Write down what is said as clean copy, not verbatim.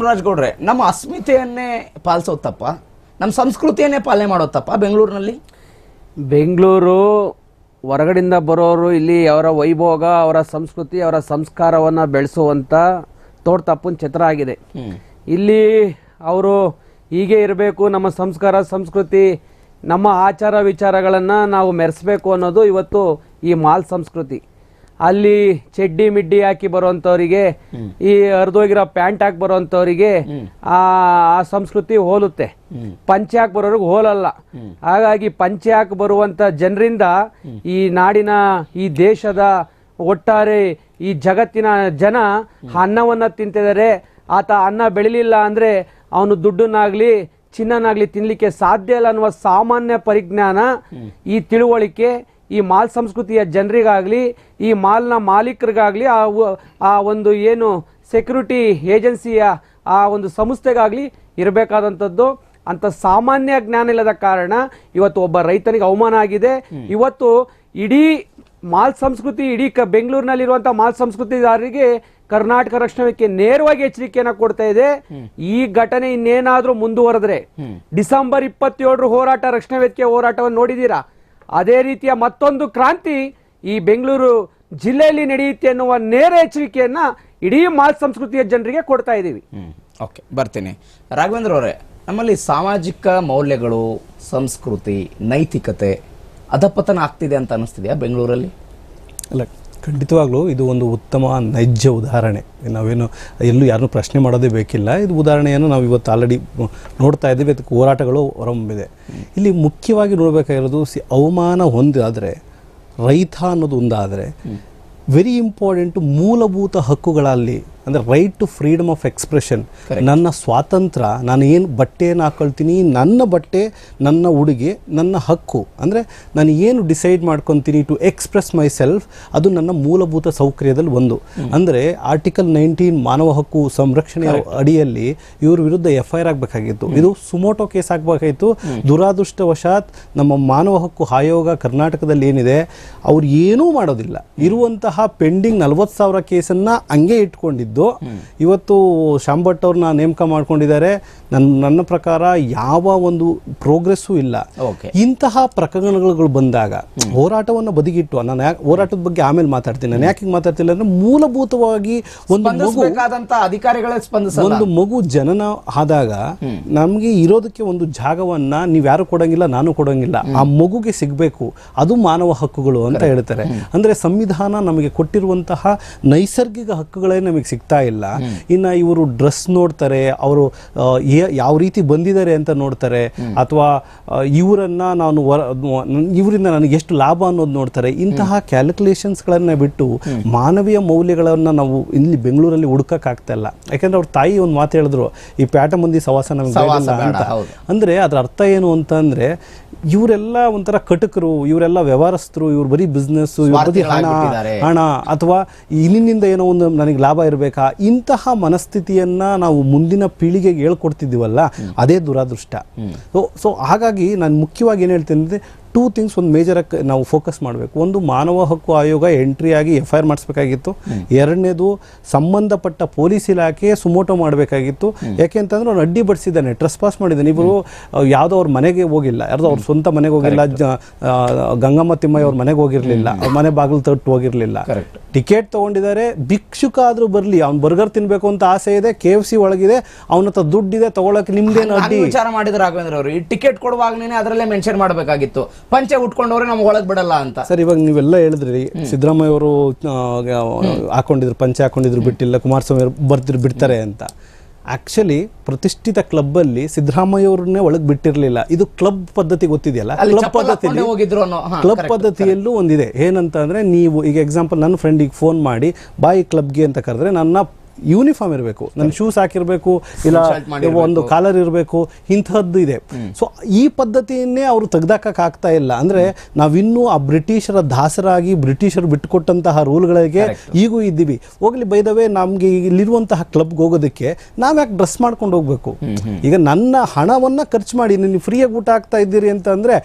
ರಾಜಗೌಡ್ರೆ, ನಮ್ಮ ಅಸ್ಮಿತೆಯನ್ನೇ ಪಾಲಿಸೋದು ತಪ್ಪ, ನಮ್ಮ ಸಂಸ್ಕೃತಿಯನ್ನೇ ಪಾಲನೆ ಮಾಡೋದು ತಪ್ಪ ಬೆಂಗಳೂರಿನಲ್ಲಿ? ಬೆಂಗಳೂರು ಹೊರಗಡೆಯಿಂದ ಬರೋರು ಇಲ್ಲಿ ಅವರ ವೈಭೋಗ, ಅವರ ಸಂಸ್ಕೃತಿ, ಅವರ ಸಂಸ್ಕಾರವನ್ನು ಬೆಳೆಸುವಂಥ ತೋಟ ತಪ್ಪನ ಚಿತ್ರ ಆಗಿದೆ. ಇಲ್ಲಿ ಅವರು ಹೀಗೆ ಇರಬೇಕು, ನಮ್ಮ ಸಂಸ್ಕಾರ ಸಂಸ್ಕೃತಿ ನಮ್ಮ ಆಚಾರ ವಿಚಾರಗಳನ್ನು ನಾವು ಮೆರೆಸಬೇಕು ಅನ್ನೋದು ಇವತ್ತು ಈ ಮಾಲ್ ಸಂಸ್ಕೃತಿ. ಅಲ್ಲಿ ಚಡ್ಡಿ ಮಿಡ್ಡಿ ಹಾಕಿ ಬರುವಂಥವರಿಗೆ, ಈ ಹರಿದೋಗಿರೋ ಪ್ಯಾಂಟ್ ಹಾಕಿ ಬರುವಂಥವರಿಗೆ ಆ ಸಂಸ್ಕೃತಿ ಹೋಲುತ್ತೆ. ಪಂಚೆ ಹಾಕಿ ಬರೋರಿಗೆ ಹೋಲಲ್ಲ. ಹಾಗಾಗಿ ಪಂಚೆ ಹಾಕಿ ಬರುವಂಥ ಜನರಿಂದ ಈ ನಾಡಿನ, ಈ ದೇಶದ, ಒಟ್ಟಾರೆ ಈ ಜಗತ್ತಿನ ಜನ ಅನ್ನವನ್ನು ತಿಂತಿದ್ದಾರೆ. ಆತ ಅನ್ನ ಬೆಳಿಲಿಲ್ಲ ಅಂದರೆ ಅವನು ದುಡ್ಡನ್ನಾಗಲಿ ಚಿನ್ನನಾಗಲಿ ತಿನ್ನಲಿಕ್ಕೆ ಸಾಧ್ಯ ಇಲ್ಲ ಅನ್ನುವ ಸಾಮಾನ್ಯ ಪರಿಜ್ಞಾನ, ಈ ತಿಳುವಳಿಕೆ ಈ ಮಾಲ್ ಸಂಸ್ಕೃತಿಯ ಜನರಿಗಾಗಲಿ, ಈ ಮಾಲ್ನ ಮಾಲೀಕರಿಗಾಗಲಿ, ಆ ಒಂದು ಏನು ಸೆಕ್ಯೂರಿಟಿ ಏಜೆನ್ಸಿಯ ಆ ಒಂದು ಸಂಸ್ಥೆಗಾಗಲಿ ಇರಬೇಕಾದಂಥದ್ದು. ಅಂಥ ಸಾಮಾನ್ಯ ಜ್ಞಾನ ಇಲ್ಲದ ಕಾರಣ ಇವತ್ತು ಒಬ್ಬ ರೈತನಿಗೆ ಅವಮಾನ ಆಗಿದೆ. ಇವತ್ತು ಇಡೀ ಮಾಲ್ ಸಂಸ್ಕೃತಿ, ಇಡೀ ಬೆಂಗಳೂರಿನಲ್ಲಿರುವಂಥ ಮಾಲ್ ಸಂಸ್ಕೃತಿದಾರರಿಗೆ ಕರ್ನಾಟಕ ರಕ್ಷಣಾ ವೇದಿಕೆ ನೇರವಾಗಿ ಎಚ್ಚರಿಕೆಯನ್ನು ಕೊಡ್ತಾ ಇದೆ. ಈ ಘಟನೆ ಇನ್ನೇನಾದ್ರೂ ಮುಂದುವರೆದ್ರೆ ಡಿಸೆಂಬರ್ 27 ಹೋರಾಟ, ರಕ್ಷಣಾ ವೇದಿಕೆ ಹೋರಾಟವನ್ನು ನೋಡಿದ್ದೀರಾ, ಅದೇ ರೀತಿಯ ಮತ್ತೊಂದು ಕ್ರಾಂತಿ ಈ ಬೆಂಗಳೂರು ಜಿಲ್ಲೆಯಲ್ಲಿ ನಡೆಯುತ್ತೆ ಅನ್ನುವ ನೇರ ಎಚ್ಚರಿಕೆಯನ್ನ ಇಡೀ ಮಾಲ್ ಸಂಸ್ಕೃತಿಯ ಜನರಿಗೆ ಕೊಡ್ತಾ ಇದ್ದೀವಿ. ಓಕೆ, ಬರ್ತೀನಿ. ರಾಘವೇಂದ್ರ ಅವರೇ, ನಮ್ಮಲ್ಲಿ ಸಾಮಾಜಿಕ ಮೌಲ್ಯಗಳು, ಸಂಸ್ಕೃತಿ, ನೈತಿಕತೆ ಅಧಪತನ ಆಗ್ತಿದೆ ಅಂತ ಅನಿಸ್ತಿದೆಯಾ ಬೆಂಗಳೂರಲ್ಲಿ? ಅಲ್ಲ, ಖಂಡಿತವಾಗ್ಲೂ ಇದು ಒಂದು ಉತ್ತಮ ನೈಜ ಉದಾಹರಣೆ. ನಾವೇನು ಎಲ್ಲೂ ಯಾರನ್ನೂ ಪ್ರಶ್ನೆ ಮಾಡೋದೇ ಬೇಕಿಲ್ಲ. ಇದು ಉದಾಹರಣೆಯನ್ನು ನಾವು ಇವತ್ತು ಆಲ್ರೆಡಿ ನೋಡ್ತಾ ಇದ್ದೀವಿ. ಅದಕ್ಕೆ ಹೋರಾಟಗಳು ಹೊರಹೊಮ್ಮಿದೆ. ಇಲ್ಲಿ ಮುಖ್ಯವಾಗಿ ನೋಡಬೇಕಾಗಿರೋದು, ಅವಮಾನ ಹೊಂದಾದರೆ, ರೈತ ಅನ್ನೋದು ಒಂದಾದರೆ, ವೆರಿ ಇಂಪಾರ್ಟೆಂಟ್ ಮೂಲಭೂತ ಹಕ್ಕುಗಳಲ್ಲಿ ಅಂದರೆ right to freedom of expression, ನನ್ನ ಸ್ವಾತಂತ್ರ್ಯ, ನಾನು ಏನು ಬಟ್ಟೆಯನ್ನು ಹಾಕೊಳ್ತೀನಿ, ನನ್ನ ಬಟ್ಟೆ, ನನ್ನ ಉಡುಗೆ, ನನ್ನ ಹಕ್ಕು, ಅಂದರೆ ನಾನು ಏನು ಡಿಸೈಡ್ ಮಾಡ್ಕೊತೀನಿ ಟು ಎಕ್ಸ್ಪ್ರೆಸ್ ಮೈ ಸೆಲ್ಫ್, ಅದು ನನ್ನ ಮೂಲಭೂತ ಸೌಕರ್ಯದಲ್ಲಿ ಒಂದು. ಅಂದರೆ ಆರ್ಟಿಕಲ್ 19 ಮಾನವ ಹಕ್ಕು ಸಂರಕ್ಷಣೆ ಅಡಿಯಲ್ಲಿ ಇವ್ರ ವಿರುದ್ಧ FIR ಆಗಬೇಕಾಗಿತ್ತು. ಇದು ಸುಮೋಟೋ ಕೇಸ್ ಆಗಬೇಕಾಗಿತ್ತು. ದುರಾದೃಷ್ಟವಶಾತ್ ನಮ್ಮ ಮಾನವ ಹಕ್ಕು ಆಯೋಗ ಕರ್ನಾಟಕದಲ್ಲಿ ಏನಿದೆ, ಅವ್ರು ಏನೂ ಮಾಡೋದಿಲ್ಲ. ಇರುವಂತಹ ಪೆಂಡಿಂಗ್ 40,000 ಕೇಸನ್ನು ಹಂಗೆ ಇಟ್ಕೊಂಡಿದ್ದು ಇವತ್ತು ಶಾಂಭಟ್ ಅವ್ರನ್ನ ನೇಮಕ ಮಾಡ್ಕೊಂಡಿದ್ದಾರೆ. ನನ್ನ ಪ್ರಕಾರ ಯಾವ ಒಂದು ಪ್ರೋಗ್ರೆಸ್ಸೂ ಇಲ್ಲ. ಇಂತಹ ಪ್ರಕರಣಗಳು ಬಂದಾಗ ಹೋರಾಟವನ್ನು ಬದಿಗಿಟ್ಟು, ನಾನು ಹೋರಾಟದ ಬಗ್ಗೆ ಆಮೇಲೆ ಮಾತಾಡ್ತೀನಿ. ನಾನು ಯಾಕೆ ಮಾತಾಡ್ತಿಲ್ಲ ಅಂದ್ರೆ, ಮೂಲಭೂತವಾಗಿ ಒಂದು ಮಗು ಜನನ ಆದಾಗ ನಮ್ಗೆ ಇರೋದಕ್ಕೆ ಒಂದು ಜಾಗವನ್ನ ನೀವ್ಯಾರು ಕೊಡಂಗಿಲ್ಲ, ನಾನು ಕೊಡಂಗಿಲ್ಲ, ಆ ಮಗುಗೆ ಸಿಗ್ಬೇಕು. ಅದು ಮಾನವ ಹಕ್ಕುಗಳು ಅಂತ ಹೇಳ್ತಾರೆ. ಅಂದ್ರೆ ಸಂವಿಧಾನ ನಮಗೆ ಕೊಟ್ಟಿರುವಂತಹ ನೈಸರ್ಗಿಕ ಹಕ್ಕುಗಳೇ ನಮಗೆ ಸಿಗ್ತಾ ಇಲ್ಲ. ಇನ್ನ ಇವರು ಡ್ರೆಸ್ ನೋಡ್ತಾರೆ, ಅವರು ಯಾವ ರೀತಿ ಬಂದಿದ್ದಾರೆ ಅಂತ ನೋಡ್ತಾರೆ, ಅಥವಾ ಇವರನ್ನ ನಾನು ಇವರಿಂದ ನನಗೆ ಎಷ್ಟು ಲಾಭ ಅನ್ನೋದು ನೋಡ್ತಾರೆ. ಇಂತಹ ಕ್ಯಾಲ್ಕುಲೇಷನ್ಸ್ಗಳನ್ನ ಬಿಟ್ಟು ಮಾನವೀಯ ಮೌಲ್ಯಗಳನ್ನ ನಾವು ಇಲ್ಲಿ ಬೆಂಗಳೂರಲ್ಲಿ ಹುಡುಕಕ್ಕಾಗ್ತಾ ಇಲ್ಲ. ಯಾಕಂದ್ರೆ ಅವ್ರ ತಾಯಿ ಒಂದು ಮಾತು ಹೇಳಿದ್ರು, ಈ ಪ್ಯಾಟ ಮಂದಿ ಸವಾಸ ನಮ್ಗೆ ಅಂತ. ಅಂದ್ರೆ ಅದ್ರ ಅರ್ಥ ಏನು ಅಂತಂದ್ರೆ, ಇವರೆಲ್ಲ ಒಂಥರ ಕಟಕರು, ಇವರೆಲ್ಲ ವ್ಯವಹಾರಸ್ಥರು, ಇವ್ರು ಬರೀ ಬಿಸ್ನೆಸ್, ಇವ್ರು ಬರೀ ಹಣ ಅಥವಾ ಇನ್ನಿಂದ ಏನೋ ಒಂದು ನನಗೆ ಲಾಭ ಇರಬೇಕಾ, ಇಂತಹ ಮನಸ್ಥಿತಿಯನ್ನ ನಾವು ಮುಂದಿನ ಪೀಳಿಗೆಗೆ ಹೇಳ್ಕೊಡ್ತಿದ್ದೀವಲ್ಲ, ಅದೇ ದುರಾದೃಷ್ಟ. ಸೊ ಹಾಗಾಗಿ ನಾನು ಮುಖ್ಯವಾಗಿ ಏನು ಹೇಳ್ತೇನೆ ಅಂದರೆ, 2 ಥಿಂಗ್ಸ್ ಒಂದು ಮೇಜರ್ ನಾವು ಫೋಕಸ್ ಮಾಡಬೇಕು. ಒಂದು, ಮಾನವ ಹಕ್ಕು ಆಯೋಗ ಎಂಟ್ರಿ ಆಗಿ FIR ಮಾಡಿಸ್ಬೇಕಾಗಿತ್ತು. ಎರಡನೇದು, ಸಂಬಂಧಪಟ್ಟ ಪೊಲೀಸ್ ಇಲಾಖೆ ಸುಮೋಟೋ ಮಾಡಬೇಕಾಗಿತ್ತು. ಯಾಕೆಂತಂದ್ರೆ ಅವ್ನು ಅಡ್ಡಿ ಬಡಿಸಿದ್ದಾನೆ, ಟ್ರೆಸ್ ಪಾಸ್ ಮಾಡಿದ್ದಾನೆ. ಇವರು ಯಾವುದೋ ಅವ್ರ ಮನೆಗೆ ಹೋಗಿಲ್ಲ, ಯಾರ್ದೋ ಅವ್ರ ಸ್ವಂತ ಮನೆಗೆ ಹೋಗಿಲ್ಲ, ಗಂಗಮ್ಮ ತಿಮ್ಮಯ್ಯ ಅವ್ರ ಮನೆಗೆ ಹೋಗಿರ್ಲಿಲ್ಲ, ಅವ್ರ ಮನೆ ಬಾಗಿಲು ತಟ್ಟು ಹೋಗಿರ್ಲಿಲ್ಲ. ಟಿಕೆಟ್ ತಗೊಂಡಿದ್ದಾರೆ, ಭಿಕ್ಷುಕ ಆದ್ರೂ ಬರ್ಲಿ, ಅವ್ನು ಬರ್ಗರ್ ತಿನ್ಬೇಕು ಅಂತ ಆಸೆ ಇದೆ, KFC ಒಳಗಿದೆ, ಅವನ ಹತ್ರ ದುಡ್ಡಿದೆ, ತಗೊಳಕ್ಕೆ ನಿಮ್ದೇನು ಅಡ್ಡಿ? ವಿಚಾರ ಮಾಡಿದ್ರೆ ರಾಘವೇಂದ್ರ ಅವರು, ಈ ಟಿಕೆಟ್ ಕೊಡುವಾಗಲೇ ಅದರಲ್ಲೇ ಮೆನ್ಷನ್ ಮಾಡಬೇಕಾಗಿತ್ತು, ಪಂಚೆ ಉಟ್ಕೊಂಡವ್ರೆ ನಮ್ಗೆ ಒಳಗೆ ಬಿಡಲ್ಲ ಅಂತ. ಸರ್, ಇವಾಗ ನೀವೆಲ್ಲ ಹೇಳಿದ್ರಿ, ಸಿದ್ದರಾಮಯ್ಯ ಅವರು ಹಾಕೊಂಡಿದ್ರು, ಪಂಚೆ ಹಾಕೊಂಡಿದ್ರು ಬಿಟ್ಟಿಲ್ಲ, ಕುಮಾರಸ್ವಾಮಿ ಅವರು ಬರ್ತಿರು ಬಿಡ್ತಾರೆ ಅಂತ. ಆಕ್ಚುಲಿ ಪ್ರತಿಷ್ಠಿತ ಕ್ಲಬ್ ಅಲ್ಲಿ ಸಿದ್ದರಾಮಯ್ಯ ಅವ್ರನ್ನೇ ಒಳಗೆ ಬಿಟ್ಟಿರ್ಲಿಲ್ಲ. ಇದು ಕ್ಲಬ್ ಪದ್ಧತಿ ಗೊತ್ತಿದೆಯಲ್ಲ, ಕ್ಲಬ್ ಪದ್ಧತಿಯಲ್ಲೂ ಒಂದಿದೆ. ಏನಂತ ಅಂದ್ರೆ, ನೀವು ಈಗ ಎಕ್ಸಾಂಪಲ್ ನನ್ನ ಫ್ರೆಂಡಿಗೆ ಫೋನ್ ಮಾಡಿ ಬಾಯಿ ಕ್ಲಬ್ಗೆ ಅಂತ ಕರೆದ್ರೆ, ನನ್ನ ಯೂನಿಫಾರ್ಮ್ ಇರಬೇಕು, ನನ್ನ ಶೂಸ್ ಹಾಕಿರ್ಬೇಕು, ಇಲ್ಲ ಒಂದು ಕಾಲರ್ ಇರಬೇಕು, ಇಂಥದ್ದು ಇದೆ. ಸೊ ಈ ಪದ್ಧತಿಯನ್ನೇ ಅವರು ತೆಗೆದಾಕಕ್ಕಾಗ್ತಾ ಇಲ್ಲ. ಅಂದ್ರೆ ನಾವಿನ್ನೂ ಆ ಬ್ರಿಟಿಷರ ದಾಸರಾಗಿ, ಬ್ರಿಟಿಷರು ಬಿಟ್ಟುಕೊಟ್ಟಂತಹ ರೂಲ್ಗಳಿಗೆ ಈಗೂ ಇದ್ದೀವಿ. ಹೋಗ್ಲಿ, ಬೈದವೇ ನಮ್ಗೆ ಇಲ್ಲಿರುವಂತಹ ಕ್ಲಬ್ಗೆ ಹೋಗೋದಕ್ಕೆ ನಾವ್ ಯಾಕೆ ಡ್ರೆಸ್ ಮಾಡ್ಕೊಂಡು ಹೋಗ್ಬೇಕು? ಈಗ ನನ್ನ ಹಣವನ್ನ ಖರ್ಚು ಮಾಡಿ ನೀವು ಫ್ರೀಯಾಗಿ ಊಟ ಆಗ್ತಾ ಇದ್ದೀರಿ ಅಂತ ಅಂದ್ರೆ